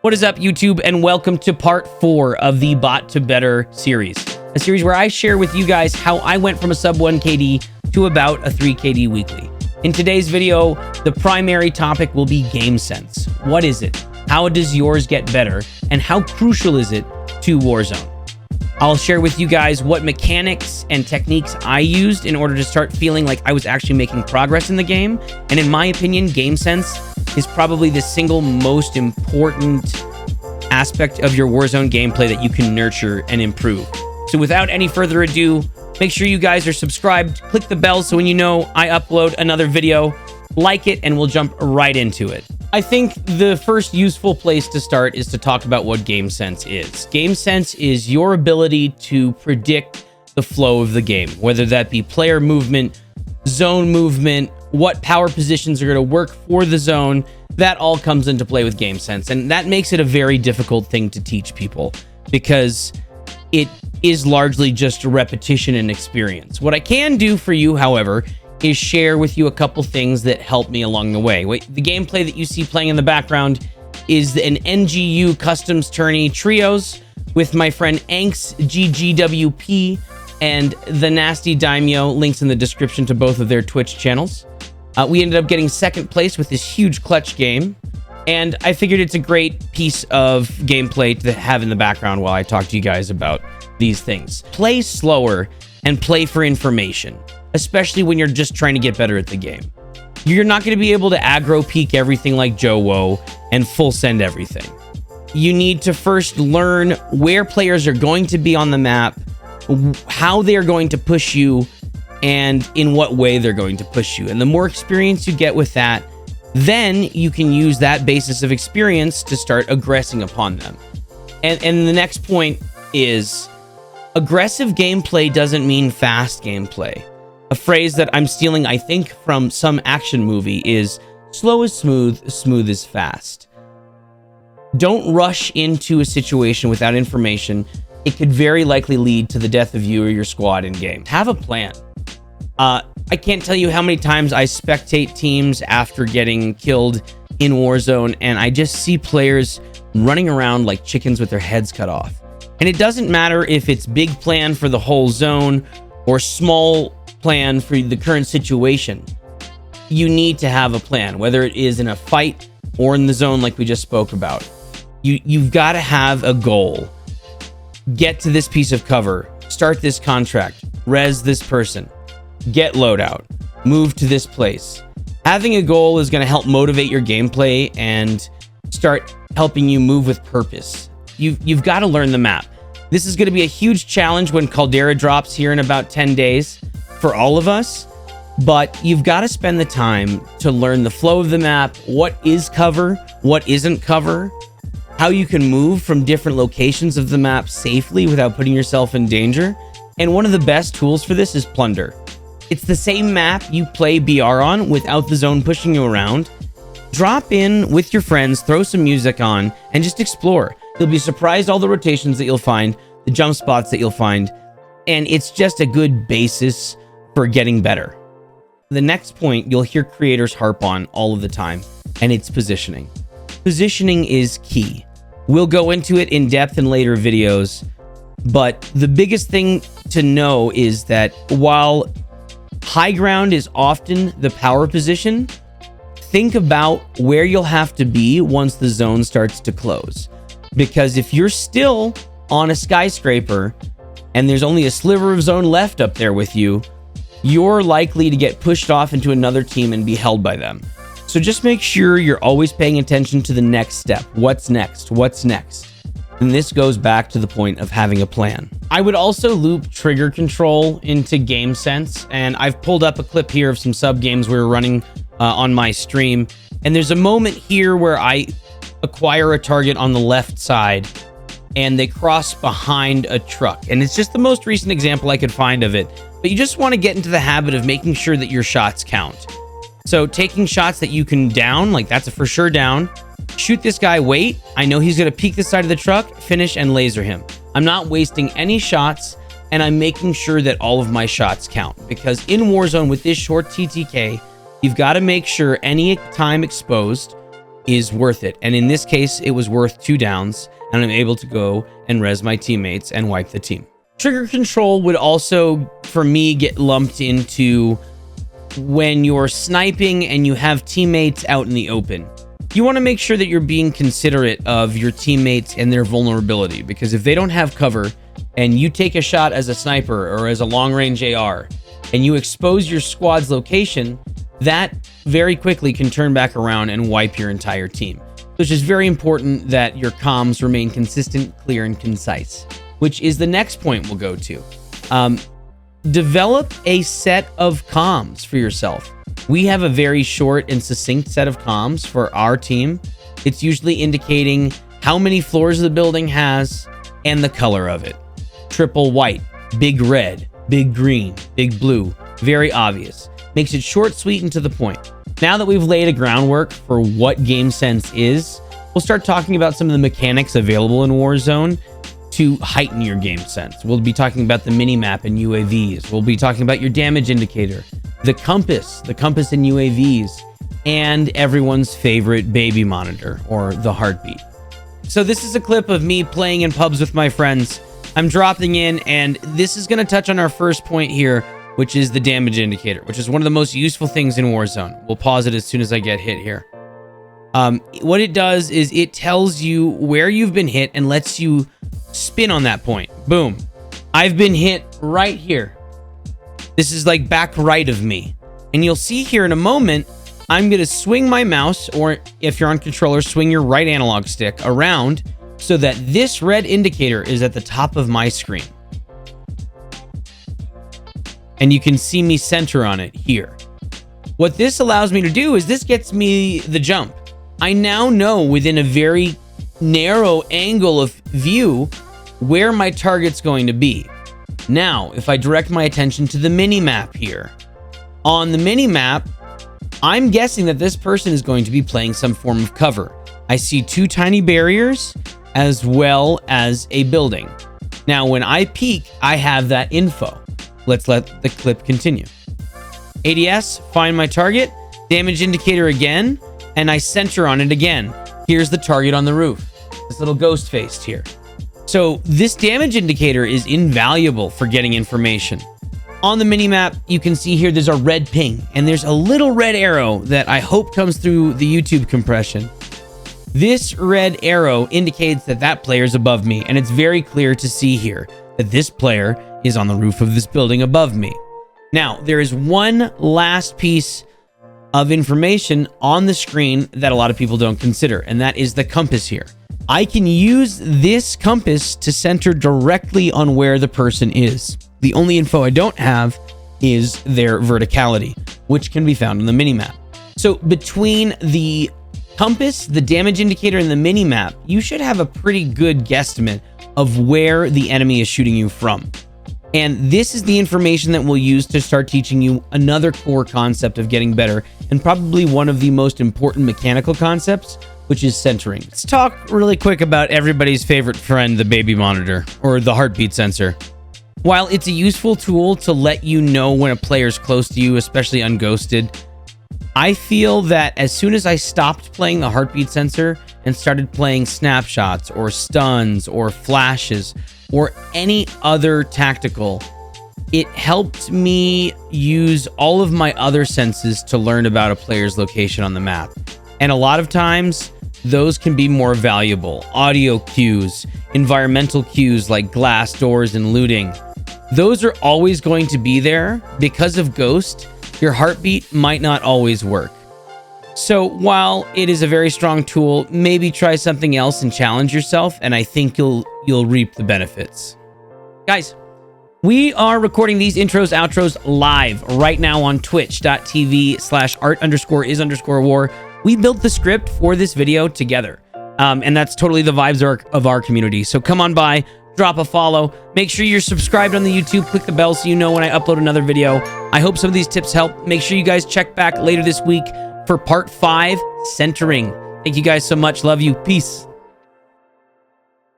What is up, YouTube, and welcome to part 4 of the Bot2Better series, a series where I share with you guys how I went from a sub 1 KD to about a 3 KD weekly. In today's video, the primary topic will be game sense. What is it? How does yours get better? And how crucial is it to Warzone? I'll share with you guys what mechanics and techniques I used in order to start feeling like I was actually making progress in the game. And in my opinion, game sense is probably the single most important aspect of your Warzone gameplay that you can nurture and improve. So without any further ado, make sure you guys are subscribed, click the bell so when you know I upload another video, like it, and we'll jump right into it. I think the first useful place to start is to talk about what game sense is. Game sense is your ability to predict the flow of the game, whether that be player movement, zone movement, what power positions are going to work for the zone. That all comes into play with game sense, and that makes it a very difficult thing to teach people because it is largely just repetition and experience. What I can do for you, however, is share with you a couple things that helped me along the way. The gameplay that you see playing in the background is an NGU Customs Tourney Trios with my friend Anks GGWP and the Nasty Daimyo. Links in the description to both of their Twitch channels. We ended up getting second place with this huge clutch game, and I figured it's a great piece of gameplay to have in the background while I talk to you guys about these things. Play slower and play for information, especially when you're just trying to get better at the game. You're not going to be able to aggro peek everything like Joe Woe and full send everything. You need to first learn where players are going to be on the map, how they're going to push you, and in what way they're going to push you. And the more experience you get with that, then you can use that basis of experience to start aggressing upon them. And the next point is aggressive gameplay doesn't mean fast gameplay. A phrase that I'm stealing, I think, from some action movie is slow is smooth, smooth is fast. Don't rush into a situation without information. It could very likely lead to the death of you or your squad in game. Have a plan. I can't tell you how many times I spectate teams after getting killed in Warzone, and I just see players running around like chickens with their heads cut off. And it doesn't matter if it's big plan for the whole zone or small plan for the current situation. You need to have a plan, whether it is in a fight or in the zone like we just spoke about. You've got to have a goal. Get to this piece of cover, start this contract, res this person, get loadout, move to this place. Having a goal is going to help motivate your gameplay and start helping you move with purpose. You've got to learn the map. This is going to be a huge challenge when Caldera drops here in about 10 days for all of us, but you've got to spend the time to learn the flow of the map, what is cover, what isn't cover, how you can move from different locations of the map safely without putting yourself in danger. And one of the best tools for this is Plunder. It's the same map you play BR on without the zone pushing you around. Drop in with your friends, throw some music on, and just explore. You'll be surprised all the rotations that you'll find, the jump spots that you'll find, and it's just a good basis for getting better. The next point you'll hear creators harp on all of the time, and it's positioning. Positioning is key. We'll go into it in depth in later videos, but the biggest thing to know is that while high ground is often the power position, think about where you'll have to be once the zone starts to close. Because if you're still on a skyscraper and there's only a sliver of zone left up there with you, you're likely to get pushed off into another team and be held by them. So just make sure you're always paying attention to the next step. What's next? What's next? And this goes back to the point of having a plan. I would also loop trigger control into game sense, and I've pulled up a clip here of some sub games we were running on my stream, and there's a moment here where I acquire a target on the left side and they cross behind a truck, and it's just the most recent example I could find of it, but you just want to get into the habit of making sure that your shots count. So taking shots that you can down, like that's a for sure down. Shoot this guy, wait. I know he's going to peek the side of the truck, finish and laser him. I'm not wasting any shots, and I'm making sure that all of my shots count. Because in Warzone with this short TTK, you've got to make sure any time exposed, is worth it. And in this case, it was worth 2 downs, and I'm able to go and res my teammates and wipe the team. Trigger control would also, for me, get lumped into when you're sniping and you have teammates out in the open. You want to make sure that you're being considerate of your teammates and their vulnerability, because if they don't have cover and you take a shot as a sniper or as a long-range AR and you expose your squad's location, that very quickly can turn back around and wipe your entire team. So it's just very important that your comms remain consistent, clear, and concise, which is the next point we'll go to. Develop a set of comms for yourself. We have a very short and succinct set of comms for our team. It's usually indicating how many floors the building has and the color of it. Triple white, big red, big green, big blue. Very obvious. Makes it short, sweet, and to the point. Now that we've laid a groundwork for what game sense is, we'll start talking about some of the mechanics available in Warzone to heighten your game sense. We'll be talking about the minimap and UAVs. We'll be talking about your damage indicator, the compass in UAVs, and everyone's favorite baby monitor, or the heartbeat. So this is a clip of me playing in pubs with my friends. I'm dropping in, and this is going to touch on our first point here, which is the damage indicator, which is one of the most useful things in Warzone. We'll pause it as soon as I get hit here. What it does is it tells you where you've been hit and lets you spin on that point. Boom. I've been hit right here. This is like back right of me. And you'll see here in a moment, I'm going to swing my mouse, or if you're on controller, swing your right analog stick around so that this red indicator is at the top of my screen. And you can see me center on it here. What this allows me to do is this gets me the jump. I now know within a very narrow angle of view where my target's going to be. Now, if I direct my attention to the minimap here, on the minimap, I'm guessing that this person is going to be playing some form of cover. I see 2 tiny barriers as well as a building. Now, when I peek, I have that info. Let's let the clip continue. ADS, find my target, damage indicator again, and I center on it again. Here's the target on the roof, this little ghost faced here. So this damage indicator is invaluable for getting information. On the minimap, you can see here there's a red ping, and there's a little red arrow that I hope comes through the YouTube compression. This red arrow indicates that that player is above me, and it's very clear to see here that this player is on the roof of this building above me. Now, there is one last piece of information on the screen that a lot of people don't consider, and that is the compass here. I can use this compass to center directly on where the person is. The only info I don't have is their verticality, which can be found on the minimap. So between the compass, the damage indicator, and the minimap, you should have a pretty good guesstimate of where the enemy is shooting you from. And this is the information that we'll use to start teaching you another core concept of getting better, and probably one of the most important mechanical concepts, which is centering. Let's talk really quick about everybody's favorite friend, the baby monitor, or the heartbeat sensor. While it's a useful tool to let you know when a player's close to you, especially unghosted, I feel that as soon as I stopped playing the heartbeat sensor and started playing snapshots or stuns or flashes or any other tactical, it helped me use all of my other senses to learn about a player's location on the map. And a lot of times, those can be more valuable. Audio cues, environmental cues like glass doors and looting. Those are always going to be there. Because of Ghost, your heartbeat might not always work. So while it is a very strong tool, maybe try something else and challenge yourself, and I think you'll reap the benefits. Guys, we are recording these intros, outros live right now on twitch.tv/art_is_war. We built the script for this video together, and that's totally the vibes of our community. So come on by, drop a follow, make sure you're subscribed on the YouTube, click the bell so you know when I upload another video. I hope some of these tips help. Make sure you guys check back later this week for part 5, centering. Thank you guys so much. Love you. Peace.